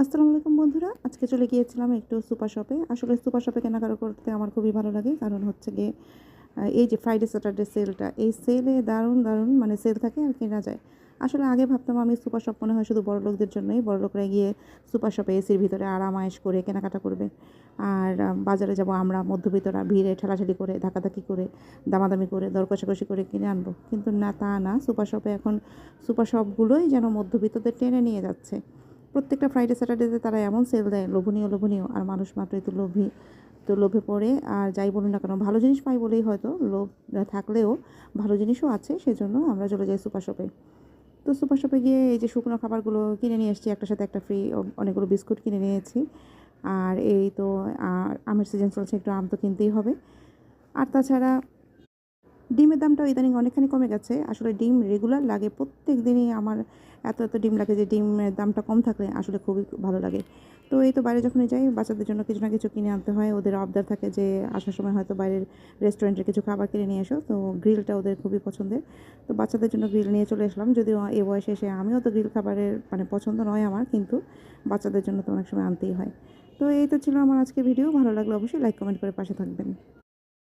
আসসালামু আলাইকুম বন্ধুরা। আজকে চলে গিয়েছিলাম একটু সুপার শপে। আসলে সুপার শপে কেনাকাটা করতে আমার খুবই ভালো লাগে। কারণ হচ্ছে গিয়ে এই যে ফ্রাইডে স্যাটারডে সেলটা, এই সেলে দারুণ মানে সেল থাকে আর কেনা যায়। আসলে আগে ভাবতাম আমি সুপার শপ মনে হয় শুধু বড়লোকদের জন্যই। বড়লোকরা গিয়ে সুপার শপে এসির ভিতরে আরাম-আয়েশ করে কেনাকাটা করবে। আর বাজারে যাব আমরা মধ্যবিত্তরা ভিড়ে ঠেলাঠেলি করে, ধাক্কাধাক্কি করে, দামাদামি করে, দর কষাকষি করে কিনে আনবো। কিন্তু না, তা না। সুপার শপে এখন সুপার শপগুলোই যেন মধ্যবিত্তদের টেনে নিয়ে যাচ্ছে। প্রত্যেকটা ফ্রাইডে স্যাটারডেতে তারা এমন সেল দেয়, লোভনীয় আর মানুষ মাত্রই তো লোভী। তো লোভে পড়ে আর যাই বলুন না কেন, ভালো জিনিস পাই বলেই হয়তো লোভ থাকলেও ভালো জিনিসও আছে, সেজন্য আমরা চলে যাই সুপার শপে। তো সুপার শপে গিয়ে এই যে শুকনো খাবারগুলো কিনে নিয়ে এসেছি, একটার সাথে একটা ফ্রি। অনেকগুলো বিস্কুট কিনে নিয়েছি। আর এই তো আমের সিজন চলছে, একটু আম তো কিনতেই হবে। আর তাছাড়া ডিমের দামটাও ইদানিং অনেকখানি কমে গেছে। আসলে ডিম রেগুলার লাগে, প্রত্যেক দিনই আমার এত ডিম লাগে যে ডিমের দামটা কম থাকলে আসলে খুবই ভালো লাগে। তো এই তো বাইরে যখনই যাই বাচ্চাদের জন্য কিছু না কিছু কিনে আনতে হয়। ওদের আবদার থাকে যে আসার সময় হয়তো বাইরের রেস্টুরেন্টের কিছু খাবার কিনে নিয়ে এসো। তো গ্রিলটা ওদের খুবই পছন্দের। তো বাচ্চাদের জন্য গ্রিল নিয়ে চলে আসলাম। যদিও এই বয়সে এসে আমিও তো গ্রিল খাবারের মানে পছন্দ নয় আমার, কিন্তু বাচ্চাদের জন্য তো অনেক সময় আনতেই হয়। তো এই তো ছিল আমার আজকের ভিডিও। ভালো লাগলে অবশ্যই লাইক কমেন্ট করে পাশে থাকবেন।